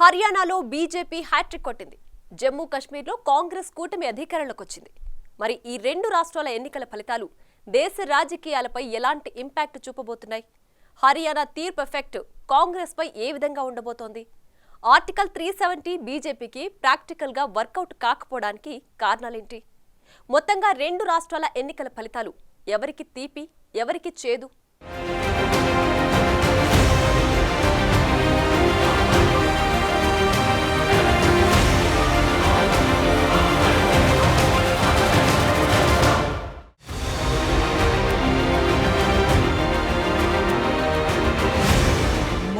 హర్యానాలో BJP hat trick కొట్టింది. జమ్మూ కాశ్మీర్లో కాంగ్రెస్ కూటమి అధికారంలోకి వచ్చింది. మరి ఈ రెండు రాష్ట్రాల ఎన్నికల ఫలితాలు దేశ రాజకీయాలపై ఎలాంటి ఇంపాక్ట్ చూపబోతున్నాయి? హర్యానా తీర్పు ఎఫెక్ట్ కాంగ్రెస్ పై ఏ విధంగా ఉండబోతోంది? ఆర్టికల్ 370 బీజేపీకి ప్రాక్టికల్ గా వర్కౌట్ కాకపోవడానికి కారణాలేంటి? మొత్తంగా రెండు రాష్ట్రాల ఎన్నికల ఫలితాలు ఎవరికి తీపి, ఎవరికి చేదు?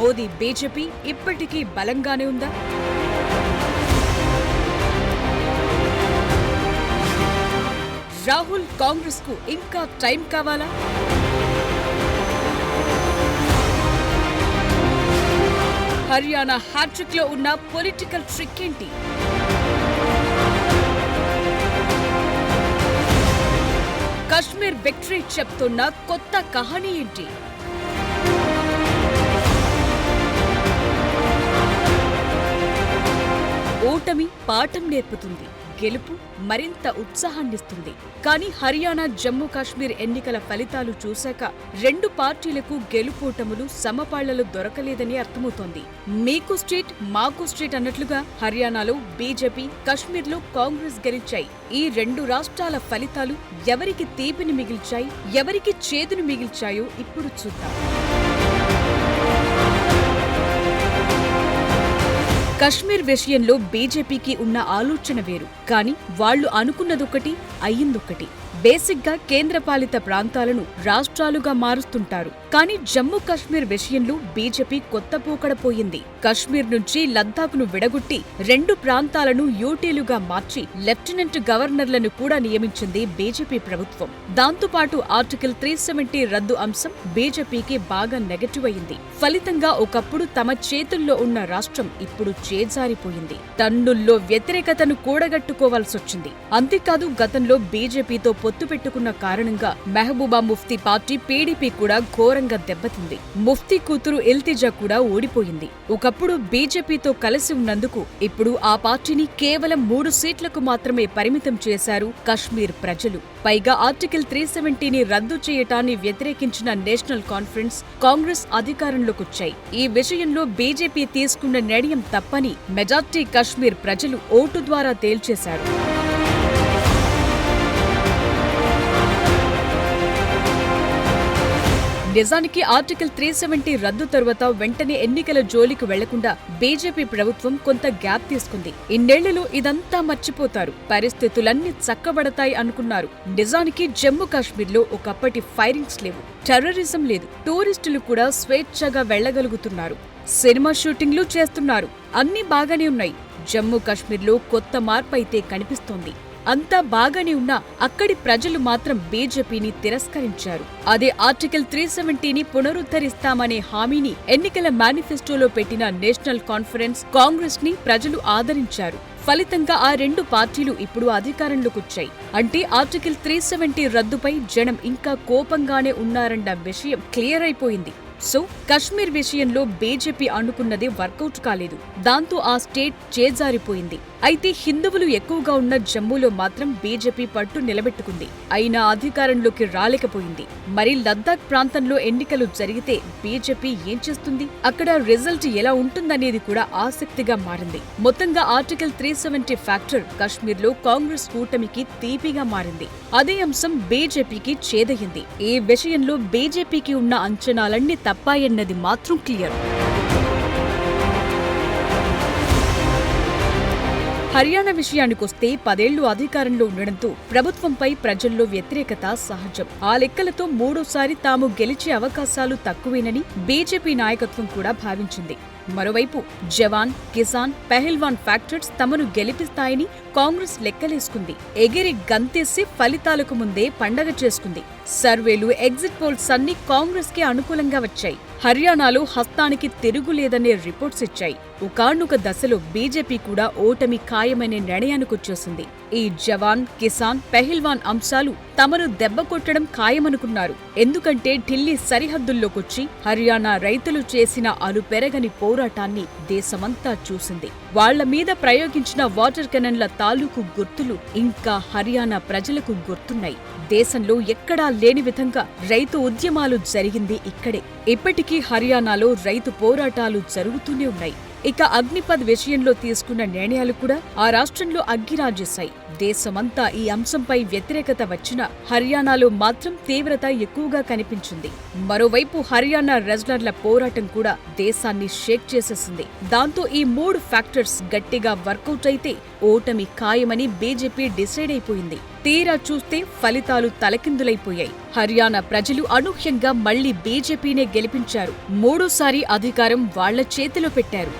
మోదీ బీజేపీ ఇప్పటికీ బలంగానే ఉందా? రాహుల్ కాంగ్రెస్ కు ఇంకా టైం కావాలా? హర్యానా హ్యాట్రిక్ లో ఉన్న పొలిటికల్ ట్రిక్ ఏంటి? కశ్మీర్ విక్టరీ చెప్తున్న కొత్త కహానీ ఏంటి? ఓటమి పాఠం నేర్పుతుంది, గెలుపు మరింత ఉత్సాహాన్నిస్తుంది. కానీ హర్యానా జమ్మూ కాశ్మీర్ ఎన్నికల ఫలితాలు చూశాక రెండు పార్టీలకు గెలుపోటములు సమపాళ్లలో దొరకలేదని అర్థమవుతోంది. మీకు స్ట్రీట్ మాకు స్ట్రీట్ అన్నట్లుగా హర్యానాలో బీజేపీ, కశ్మీర్లో కాంగ్రెస్ గెలిచాయి. ఈ రెండు రాష్ట్రాల ఫలితాలు ఎవరికి తీపిని మిగిల్చాయి, ఎవరికి చేదును మిగిల్చాయో ఇప్పుడు చూద్దాం. కశ్మీర్ విషయంలో బీజేపీకి ఉన్న ఆలోచన వేరు, కానీ వాళ్లు అనుకున్నదొకటి, అయ్యిందొకటి. బేసిక్గా కేంద్రపాలిత ప్రాంతాలను రాష్ట్రాలుగా మారుస్తుంటారు. కానీ జమ్మూ కాశ్మీర్ విషయంలో బీజేపీ కొత్త పోకడపోయింది. కశ్మీర్ నుంచి లద్దాఖ్ను విడగొట్టి రెండు ప్రాంతాలను యూటీలుగా మార్చి లెఫ్టినెంట్ గవర్నర్లను కూడా నియమించింది బీజేపీ ప్రభుత్వం. దాంతోపాటు ఆర్టికల్ 370 రద్దు అంశం బీజేపీకి బాగా నెగటివ్ అయింది. ఫలితంగా ఒకప్పుడు తమ చేతుల్లో ఉన్న రాష్ట్రం ఇప్పుడు చేజారిపోయింది. టన్నుల్లో వ్యతిరేకతను కూడగట్టుకోవాల్సొచ్చింది. అంతేకాదు, గతంలో బీజేపీతో పొత్తు పెట్టుకున్న కారణంగా మెహబూబా ముఫ్తీ పార్టీ పీడీపీ కూడా ఘోరంగా దెబ్బతింది. ముఫ్తీ కూతురు ఇల్తిజా కూడా ఓడిపోయింది. ఒకప్పుడు బీజేపీతో కలిసి ఉన్నందుకు ఇప్పుడు ఆ పార్టీని కేవలం 3 సీట్లకు మాత్రమే పరిమితం చేశారు కశ్మీర్ ప్రజలు. పైగా ఆర్టికల్ 370ని రద్దు చేయటాన్ని వ్యతిరేకించిన నేషనల్ కాన్ఫరెన్స్, కాంగ్రెస్ అధికారంలోకొచ్చాయి. ఈ విషయంలో బీజేపీ తీసుకున్న నిర్ణయం తప్పని మెజార్టీ కశ్మీర్ ప్రజలు ఓటు ద్వారా తేల్చేశారు. నిజానికి ఆర్టికల్ 370 రద్దు తరువాత వెంటనే ఎన్నికల జోలికి వెళ్లకుండా బీజేపీ ప్రభుత్వం కొంత గ్యాప్ తీసుకుంది. ఇన్నేళ్లలో ఇదంతా మర్చిపోతారు, పరిస్థితులన్నీ చక్కబడతాయి అనుకున్నారు. నిజానికి జమ్మూ కాశ్మీర్లో ఒకప్పటి ఫైరింగ్స్ లేవు, టెర్రరిజం లేదు, టూరిస్టులు కూడా స్వేచ్ఛగా వెళ్లగలుగుతున్నారు, సినిమా షూటింగ్లు చేస్తున్నారు, అన్నీ బాగానే ఉన్నాయి. జమ్మూ కాశ్మీర్లో కొత్త మార్పు అయితే కనిపిస్తోంది. అంతా బాగానే ఉన్నా అక్కడి ప్రజలు మాత్రం బీజేపీని తిరస్కరించారు. అదే ఆర్టికల్ 370ని పునరుద్ధరిస్తామనే హామీని ఎన్నికల మేనిఫెస్టోలో పెట్టిన నేషనల్ కాన్ఫరెన్స్, కాంగ్రెస్ ని ప్రజలు ఆదరించారు. ఫలితంగా ఆ రెండు పార్టీలు ఇప్పుడు అధికారంలోకొచ్చాయి. అంటే ఆర్టికల్ 370 రద్దుపై జనం ఇంకా కోపంగానే ఉన్నారన్న విషయం క్లియర్ అయిపోయింది. సో కశ్మీర్ విషయంలో బీజేపీ అనుకున్నది వర్కౌట్ కాలేదు. దాంతో ఆ స్టేట్ చేజారిపోయింది. అయితే హిందువులు ఎక్కువగా ఉన్న జమ్మూలో మాత్రం బీజేపీ పట్టు నిలబెట్టుకుంది. అయినా అధికారంలోకి రాలేకపోయింది. మరి లద్దాఖ్ ప్రాంతంలో ఎన్నికలు జరిగితే బీజేపీ ఏం చేస్తుంది? అక్కడ రిజల్ట్ ఎలా ఉంటుందనేది కూడా ఆసక్తిగా మారింది. మొత్తంగా ఆర్టికల్ 370 ఫ్యాక్టర్ కశ్మీర్లో కాంగ్రెస్ కూటమికి తీపిగా మారింది. అదే అంశం బీజేపీకి చేదయింది. ఈ విషయంలో బీజేపీకి ఉన్న అంచనాలన్నీ తప్పాయన్నది మాత్రం క్లియర్. హర్యానా విషయానికొస్తే 10 ఏళ్లు అధికారంలో ఉండడంతో ప్రభుత్వంపై ప్రజల్లో వ్యతిరేకత సహజం. ఆ లెక్కలతో మూడోసారి తాము గెలిచే అవకాశాలు తక్కువేనని బీజేపీ నాయకత్వం కూడా భావించింది. మరోవైపు జవాన్, కిసాన్, పెహల్వాన్ ఫ్యాక్టర్స్ తమను గెలిపిస్తాయని కాంగ్రెస్ లెక్కలేసుకుంది. ఎగిరి గంతేసి ఫలితాలకు ముందే పండగ చేసుకుంది. సర్వేలు, ఎగ్జిట్ పోల్స్ అన్ని కాంగ్రెస్ కి అనుకూలంగా వచ్చాయి. హర్యానాలో హస్తానికి తిరుగులేదనే రిపోర్ట్స్ ఇచ్చాయి. ఒకానొక దశలో బీజేపీ కూడా ఓటమి ఖాయమనే నిర్ణయానికొచ్చేసింది. ఈ జవాన్, కిసాన్, పెహిల్వాన్ అంశాలు తమను దెబ్బ కొట్టడం ఖాయమనుకున్నారు. ఎందుకంటే ఢిల్లీ సరిహద్దుల్లోకొచ్చి హర్యానా రైతులు చేసిన అలుపెరగని పోరాటాన్ని దేశమంతా చూసింది. వాళ్ల మీద ప్రయోగించిన వాటర్ కెనన్ల తాలూకు గుర్తులు ఇంకా హర్యానా ప్రజలకు గుర్తున్నాయి. దేశంలో ఎక్కడా లేని విధంగా రైతు ఉద్యమాలు జరిగింది ఇక్కడే. ఇప్పటికీ హర్యానాలో రైతు పోరాటాలు జరుగుతూనే ఉన్నాయి. ఇక అగ్నిపథ్ విషయంలో తీసుకున్న నిర్ణయాలు కూడా ఆ రాష్ట్రంలో అగ్గిరాజేశాయి. దేశమంతా ఈ అంశంపై వ్యతిరేకత వచ్చినా హర్యానాలో మాత్రం తీవ్రత ఎక్కువగా కనిపించింది. మరోవైపు హర్యానా రెజ్లర్ల పోరాటం కూడా దేశాన్ని షేక్ చేసేసింది. దాంతో ఈ 3 ఫ్యాక్టర్స్ గట్టిగా వర్కౌట్ అయితే ఓటమి ఖాయమని బీజేపీ డిసైడ్ అయిపోయింది. తీరా చూస్తే ఫలితాలు తలకిందులైపోయాయి. హర్యానా ప్రజలు అనూహ్యంగా మళ్లీ బీజేపీనే గెలిపించారు. మూడోసారి అధికారం వాళ్ల చేతిలో పెట్టారు.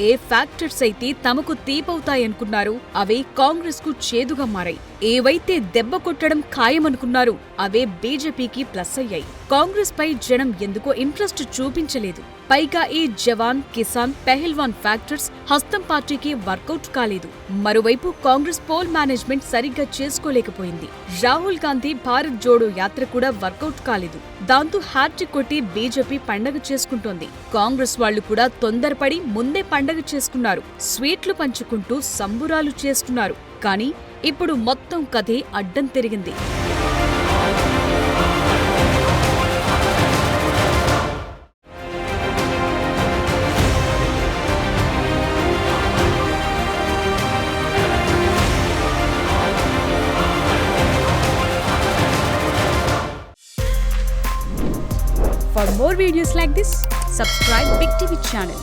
ఏ ఫ్యాక్టర్స్ అయితే తమకు తీపవుతాయనుకున్నారో అవే కాంగ్రెస్ కు చేదుగా మారాయి. ఏవైతే దెబ్బ కొట్టడం ఖాయమనుకున్నారో అవే బీజేపీకి ప్లస్ అయ్యాయి. కాంగ్రెస్ పై జనం ఎందుకో ఇంట్రెస్ట్ చూపించలేదు. పైగా ఈ జవాన్, కిసాన్, పెహిల్వాన్ ఫ్యాక్టర్స్ హస్తం పార్టీకి వర్కౌట్ కాలేదు. మరోవైపు కాంగ్రెస్ పోల్ మేనేజ్మెంట్ సరిగ్గా చేసుకోలేకపోయింది. రాహుల్ గాంధీ భారత్ జోడో యాత్ర కూడా వర్కౌట్ కాలేదు. దాంతో హ్యాట్రిక్ కొట్టి బీజేపీ పండగ చేసుకుంటోంది. కాంగ్రెస్ వాళ్లు కూడా తొందరపడి ముందే పండగ చేసుకున్నారు. స్వీట్లు పంచుకుంటూ సంబురాలు చేసుకున్నారు. కానీ ఇప్పుడు మొత్తం కథే అడ్డం తిరిగింది. For more videos like this, subscribe Big TV channel.